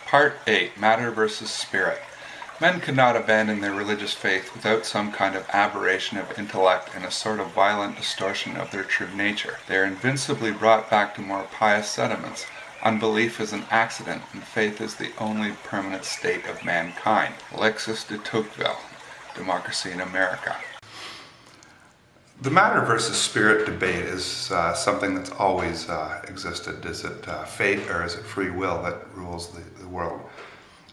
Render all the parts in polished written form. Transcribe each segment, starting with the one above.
Part 8. Matter versus Spirit. Men could not abandon their religious faith without some kind of aberration of intellect and a sort of violent distortion of their true nature. They are invincibly brought back to more pious sentiments. Unbelief is an accident, and faith is the only permanent state of mankind. Alexis de Tocqueville, Democracy in America. The matter versus spirit debate is something that's always existed. Is it fate or is it free will that rules the world?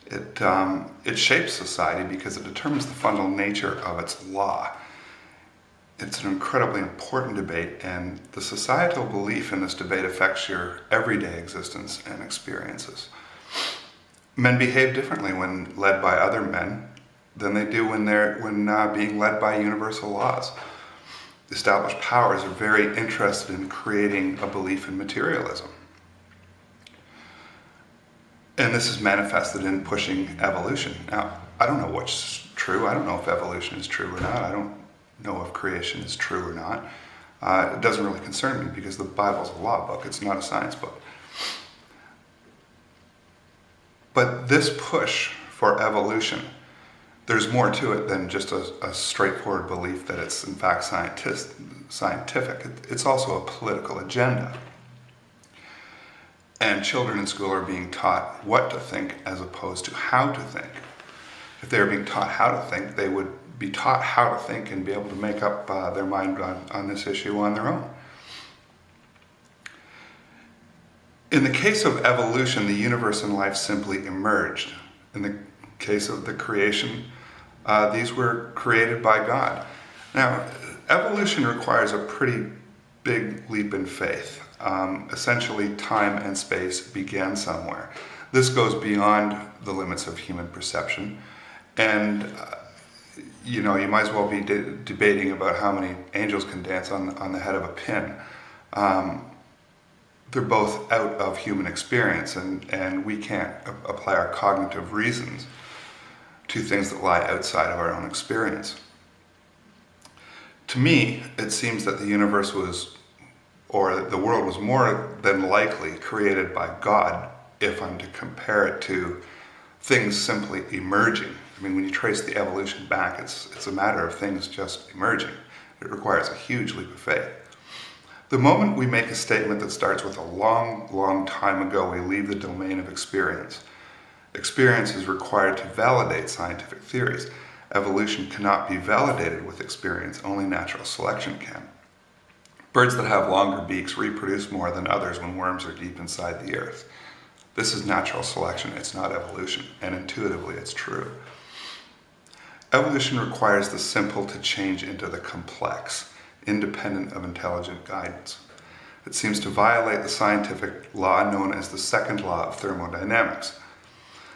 It shapes society because it determines the fundamental nature of its law. It's an incredibly important debate, and the societal belief in this debate affects your everyday existence and experiences. Men behave differently when led by other men than they do when being led by universal laws. Established powers are very interested in creating a belief in materialism. And this is manifested in pushing evolution. Now, I don't know what's true. I don't know if evolution is true or not. I don't know if creation is true or not. It doesn't really concern me because the Bible's a law book. It's not a science book. But this push for evolution, there's more to it than just a straightforward belief that it's in fact scientific. It's also a political agenda. And children in school are being taught what to think as opposed to how to think. If they were being taught how to think, they would be taught how to think and be able to make up their mind on this issue on their own. In the case of evolution, the universe and life simply emerged. In the case of the creation, these were created by God. Now, evolution requires a pretty big leap in faith. Essentially, time and space began somewhere. This goes beyond the limits of human perception, and you might as well be debating about how many angels can dance on the head of a pin. They're both out of human experience, and we can't apply our cognitive reasons to things that lie outside of our own experience. To me, it seems that the universe the world was more than likely created by God, if I'm to compare it to things simply emerging. I mean, when you trace the evolution back, it's a matter of things just emerging. It requires a huge leap of faith. The moment we make a statement that starts with a long, long time ago, we leave the domain of experience. Experience is required to validate scientific theories. Evolution cannot be validated with experience, only natural selection can. Birds that have longer beaks reproduce more than others when worms are deep inside the earth. This is natural selection, it's not evolution, and intuitively it's true. Evolution requires the simple to change into the complex, independent of intelligent guidance. It seems to violate the scientific law known as the second law of thermodynamics.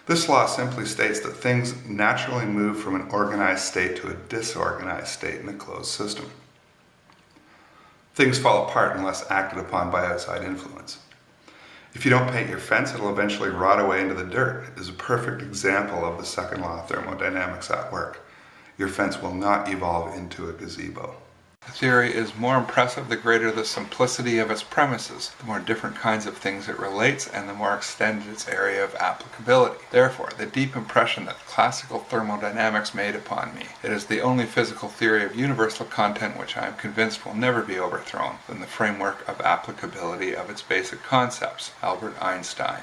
This law simply states that things naturally move from an organized state to a disorganized state in a closed system. Things fall apart unless acted upon by outside influence. If you don't paint your fence, it'll eventually rot away into the dirt. It is a perfect example of the second law of thermodynamics at work. Your fence will not evolve into a gazebo. A theory is more impressive the greater the simplicity of its premises, the more different kinds of things it relates, and the more extended its area of applicability. Therefore, the deep impression that classical thermodynamics made upon me, it is the only physical theory of universal content which I am convinced will never be overthrown than the framework of applicability of its basic concepts. Albert Einstein.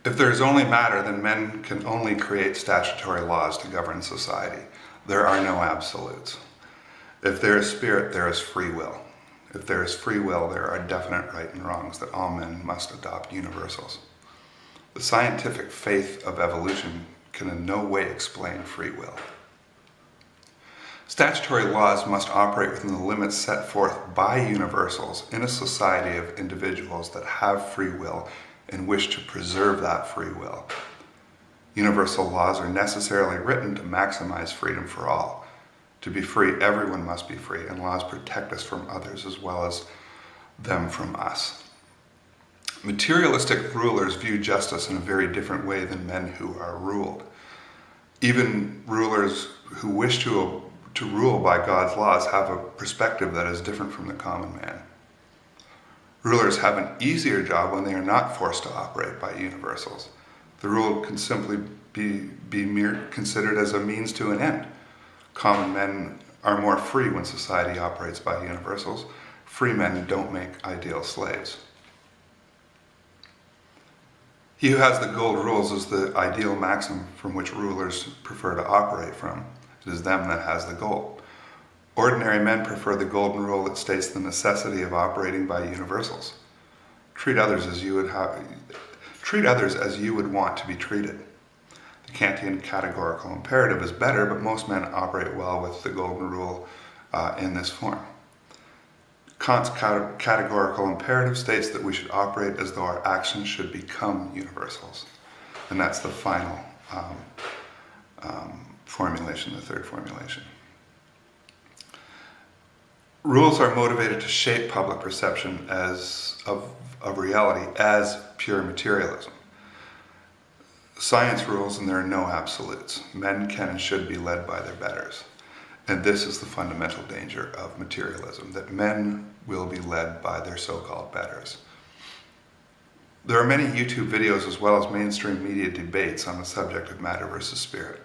If there is only matter, then men can only create statutory laws to govern society. There are no absolutes. If there is spirit, there is free will. If there is free will, there are definite right and wrongs that all men must adopt universals. The scientific faith of evolution can in no way explain free will. Statutory laws must operate within the limits set forth by universals in a society of individuals that have free will and wish to preserve that free will. Universal laws are necessarily written to maximize freedom for all. To be free, everyone must be free, and laws protect us from others as well as them from us. Materialistic rulers view justice in a very different way than men who are ruled. Even rulers who wish to rule by God's laws have a perspective that is different from the common man. Rulers have an easier job when they are not forced to operate by universals. The rule can simply be considered as a means to an end. Common men are more free when society operates by universals. Free men don't make ideal slaves. He who has the gold rules is the ideal maxim from which rulers prefer to operate from. It is them that has the gold. Ordinary men prefer the golden rule that states the necessity of operating by universals. Treat others as you would want to be treated. The Kantian categorical imperative is better, but most men operate well with the golden rule in this form. Kant's categorical imperative states that we should operate as though our actions should become universals. And that's the final formulation, the third formulation. Rules are motivated to shape public perception of reality as pure materialism. Science rules and there are no absolutes. Men can and should be led by their betters. And this is the fundamental danger of materialism, that men will be led by their so-called betters. There are many YouTube videos as well as mainstream media debates on the subject of matter versus spirit.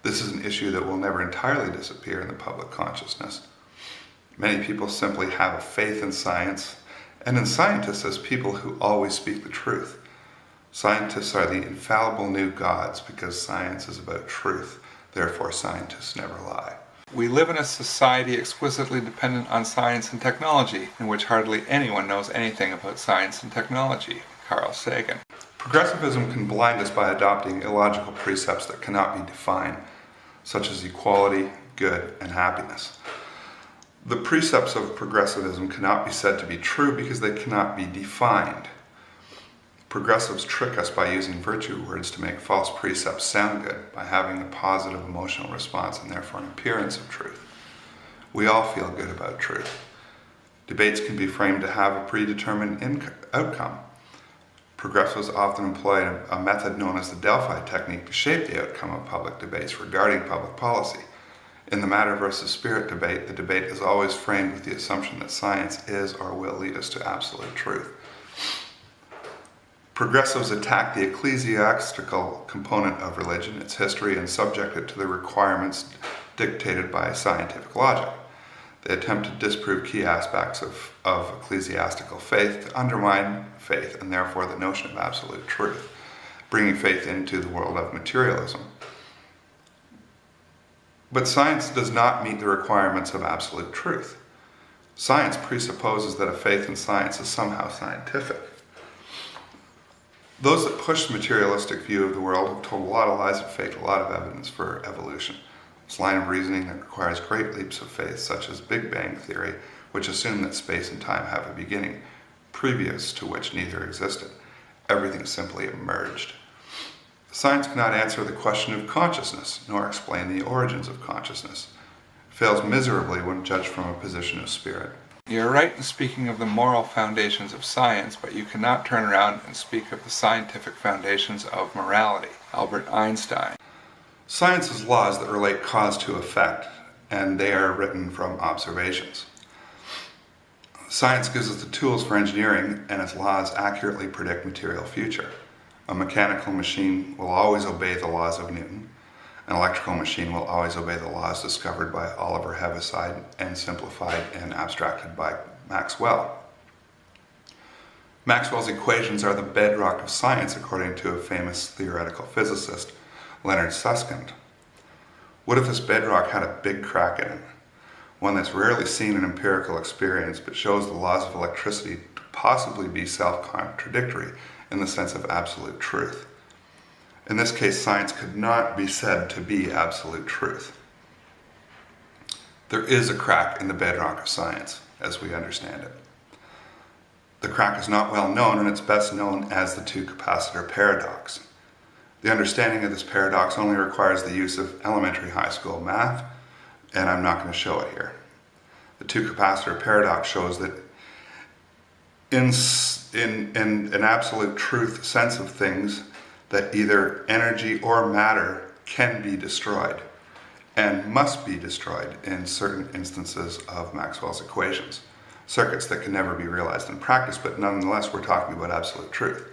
This is an issue that will never entirely disappear in the public consciousness. Many people simply have a faith in science and in scientists as people who always speak the truth. Scientists are the infallible new gods because science is about truth. Therefore, scientists never lie. We live in a society exquisitely dependent on science and technology, in which hardly anyone knows anything about science and technology. Carl Sagan. Progressivism can blind us by adopting illogical precepts that cannot be defined, such as equality, good, and happiness. The precepts of progressivism cannot be said to be true because they cannot be defined. Progressives trick us by using virtue words to make false precepts sound good, by having a positive emotional response and therefore an appearance of truth. We all feel good about truth. Debates can be framed to have a predetermined outcome. Progressives often employ a method known as the Delphi technique to shape the outcome of public debates regarding public policy. In the matter versus spirit debate, the debate is always framed with the assumption that science is or will lead us to absolute truth. Progressives attack the ecclesiastical component of religion, its history, and subject it to the requirements dictated by scientific logic. They attempt to disprove key aspects of ecclesiastical faith to undermine faith and therefore the notion of absolute truth, bringing faith into the world of materialism. But science does not meet the requirements of absolute truth. Science presupposes that a faith in science is somehow scientific. Those that push the materialistic view of the world have told a lot of lies and faked a lot of evidence for evolution. This line of reasoning that requires great leaps of faith, such as Big Bang theory, which assume that space and time have a beginning, previous to which neither existed. Everything simply emerged. Science cannot answer the question of consciousness, nor explain the origins of consciousness. It fails miserably when judged from a position of spirit. You're right in speaking of the moral foundations of science, but you cannot turn around and speak of the scientific foundations of morality. Albert Einstein. Science is laws that relate cause to effect, and they are written from observations. Science gives us the tools for engineering, and its laws accurately predict material future. A mechanical machine will always obey the laws of Newton. An electrical machine will always obey the laws discovered by Oliver Heaviside and simplified and abstracted by Maxwell. Maxwell's equations are the bedrock of science, according to a famous theoretical physicist, Leonard Susskind. What if this bedrock had a big crack in it? One that's rarely seen in empirical experience, but shows the laws of electricity to possibly be self-contradictory in the sense of absolute truth. In this case, science could not be said to be absolute truth. There is a crack in the bedrock of science, as we understand it. The crack is not well known, and it's best known as the two-capacitor paradox. The understanding of this paradox only requires the use of elementary high school math, and I'm not going to show it here. The two-capacitor paradox shows that in an absolute truth sense of things, that either energy or matter can be destroyed and must be destroyed in certain instances of Maxwell's equations. Circuits that can never be realized in practice, but nonetheless we're talking about absolute truth.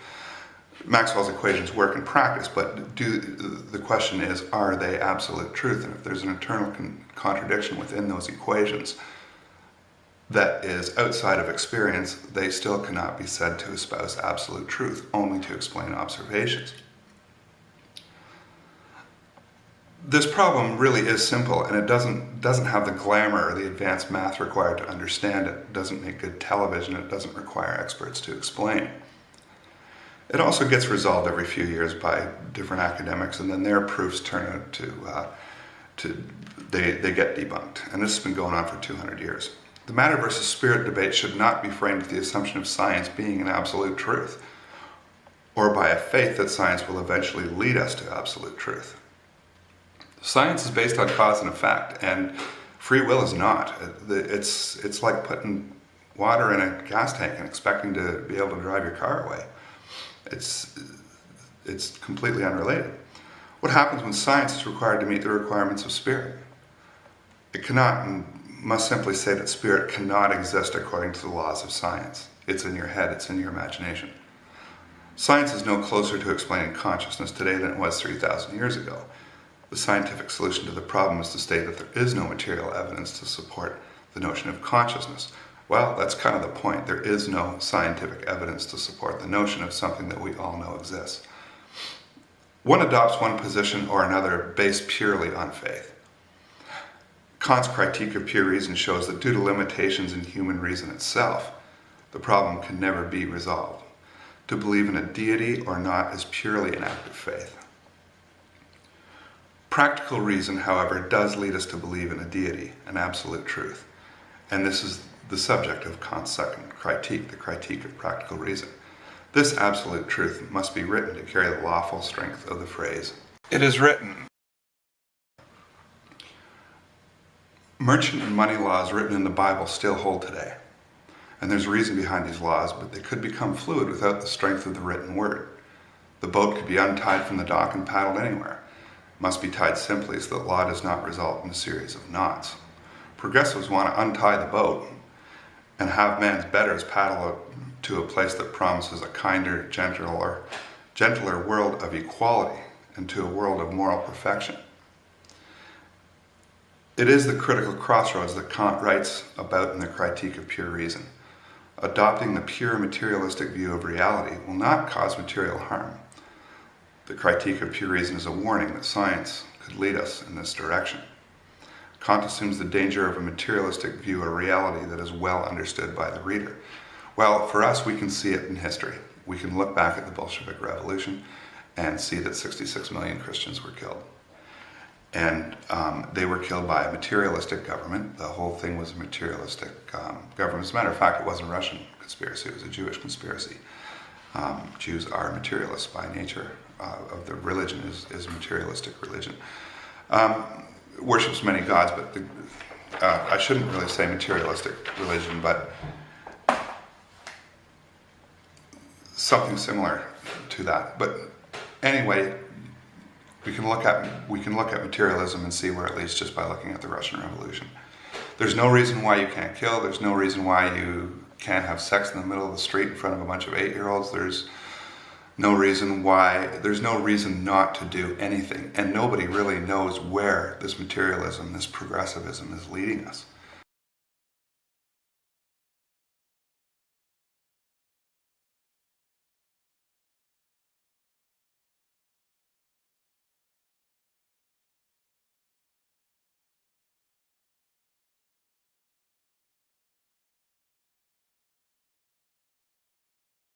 Maxwell's equations work in practice, but the question is, are they absolute truth? And if there's an internal contradiction within those equations that is outside of experience, they still cannot be said to espouse absolute truth, only to explain observations. This problem really is simple, and it doesn't have the glamour or the advanced math required to understand it. It doesn't make good television. It doesn't require experts to explain. It also gets resolved every few years by different academics, and then their proofs turn out they get debunked. And this has been going on for 200 years. The matter versus spirit debate should not be framed with the assumption of science being an absolute truth, or by a faith that science will eventually lead us to absolute truth. Science is based on cause and effect, and free will is not. It's like putting water in a gas tank and expecting to be able to drive your car away. It's completely unrelated. What happens when science is required to meet the requirements of spirit? It cannot and must simply say that spirit cannot exist according to the laws of science. It's in your head, it's in your imagination. Science is no closer to explaining consciousness today than it was 3,000 years ago. The scientific solution to the problem is to state that there is no material evidence to support the notion of consciousness. Well, that's kind of the point. There is no scientific evidence to support the notion of something that we all know exists. One adopts one position or another based purely on faith. Kant's critique of pure reason shows that due to limitations in human reason itself, the problem can never be resolved. To believe in a deity or not is purely an act of faith. Practical reason, however, does lead us to believe in a deity, an absolute truth. And this is the subject of Kant's second critique, the critique of practical reason. This absolute truth must be written to carry the lawful strength of the phrase, "It is written." Merchant and money laws written in the Bible still hold today. And there's reason behind these laws, but they could become fluid without the strength of the written word. The boat could be untied from the dock and paddled anywhere. It must be tied simply so that law does not result in a series of knots. Progressives want to untie the boat and have man's betters paddle to a place that promises a kinder, gentler world of equality and to a world of moral perfection. It is the critical crossroads that Kant writes about in the Critique of Pure Reason. Adopting the pure materialistic view of reality will not cause material harm. The Critique of Pure Reason is a warning that science could lead us in this direction. Kant assumes the danger of a materialistic view of reality that is well understood by the reader. Well, for us, we can see it in history. We can look back at the Bolshevik Revolution and see that 66 million Christians were killed. And they were killed by a materialistic government. The whole thing was a materialistic government. As a matter of fact, it wasn't a Russian conspiracy, it was a Jewish conspiracy. Jews are materialists by nature. Of the religion is a materialistic religion. Worships many gods, but I shouldn't really say materialistic religion, but something similar to that. But anyway, we can look at materialism and see where it leads just by looking at the Russian Revolution. There's no reason why you can't kill. There's no reason why you can't have sex in the middle of the street in front of a bunch of 8-year-olds. There's no reason not to do anything. And nobody really knows where this materialism, this progressivism is leading us.